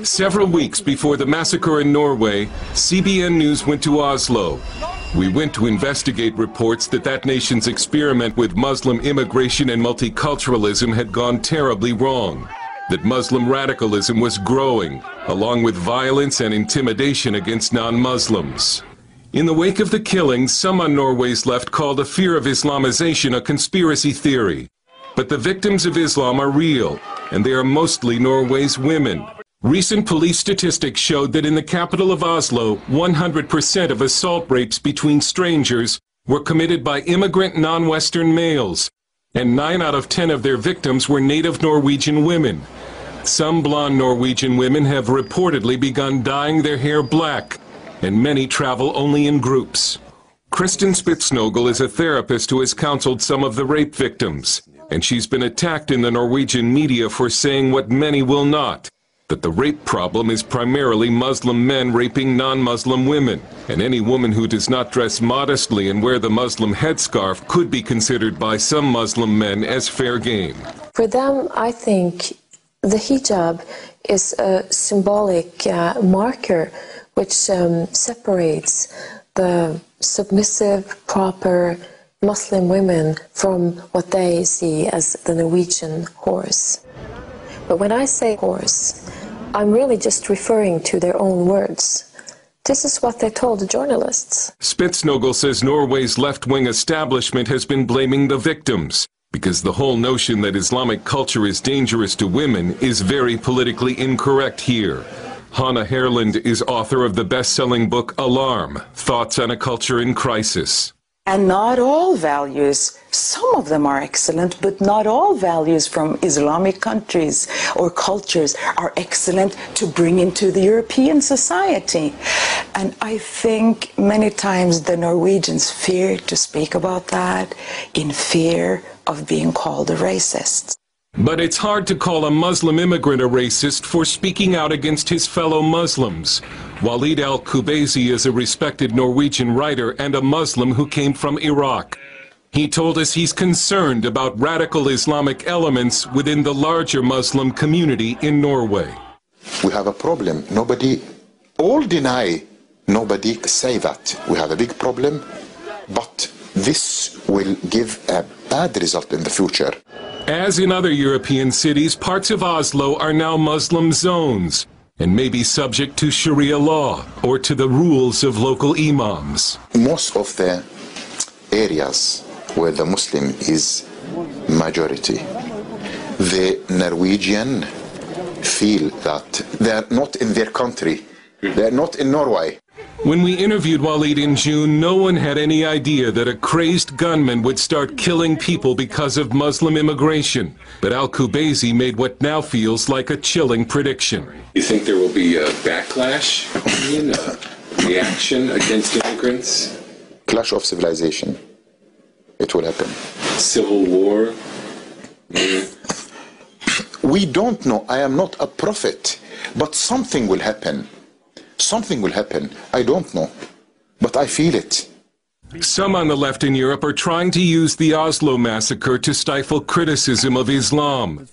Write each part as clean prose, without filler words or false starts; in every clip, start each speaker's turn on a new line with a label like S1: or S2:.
S1: Several weeks before the massacre in Norway, CBN News went to Oslo. We went to investigate reports that that nation's experiment with Muslim immigration and multiculturalism had gone terribly wrong, that Muslim radicalism was growing, along with violence and intimidation against non-Muslims. In the wake of the killings, some on Norway's left called a fear of Islamization a conspiracy theory. But the victims of Islam are real, and they are mostly Norway's women. Recent police statistics showed that in the capital of Oslo, 100% of assault rapes between strangers were committed by immigrant non-Western males, and 9 out of 10 of their victims were native Norwegian women. Some blonde Norwegian women have reportedly begun dyeing their hair black, and many travel only in groups. Kristin Spitsnogel is a therapist who has counseled some of the rape victims, and she's been attacked in the Norwegian media for saying what many will not, that the rape problem is primarily Muslim men raping non-Muslim women, and any woman who does not dress modestly and wear the Muslim headscarf could be considered by some Muslim men as fair game.
S2: For them, I think the hijab is a symbolic marker which separates the submissive, proper Muslim women from what they see as the Norwegian horse. But when I say horse, I'm really just referring to their own words. This is what they told the journalists.
S1: Spitsnogel says Norway's left-wing establishment has been blaming the victims, because the whole notion that Islamic culture is dangerous to women is very politically incorrect here. Hanna Herland is author of the best-selling book Alarm: Thoughts on a Culture in Crisis.
S3: And not all values, some of them are excellent, but not all values from Islamic countries or cultures are excellent to bring into the European society. And I think many times the Norwegians fear to speak about that in fear of being called a racist.
S1: But it's hard to call a Muslim immigrant a racist for speaking out against his fellow Muslims. Walid al-Kubaisi is a respected Norwegian writer and a Muslim who came from Iraq. He told us he's concerned about radical Islamic elements within the larger Muslim community in Norway.
S4: We have a problem. Nobody, all deny, nobody say that. We have a big problem, but this will give a bad result in the future.
S1: As in other European cities, parts of Oslo are now Muslim zones and may be subject to Sharia law or to the rules of local imams.
S4: Most of the areas where the Muslim is majority, the Norwegian feel that they are not in their country, they are not in Norway.
S1: When we interviewed Walid in June, no one had any idea that a crazed gunman would start killing people because of Muslim immigration. But al-Kubaisi made what now feels like a chilling prediction.
S5: You think there will be a backlash, a reaction against immigrants?
S4: Clash of civilization. It will happen.
S5: Civil war?
S4: We don't know. I am not a prophet, but something will happen. Something will happen. I don't know, but I feel it.
S1: Some on the left in Europe are trying to use the Oslo massacre to stifle criticism of Islam.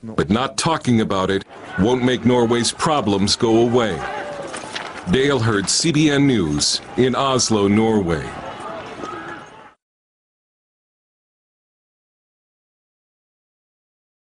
S1: But not talking about it won't make Norway's problems go away. Dale Hurd, CBN News, in Oslo, Norway.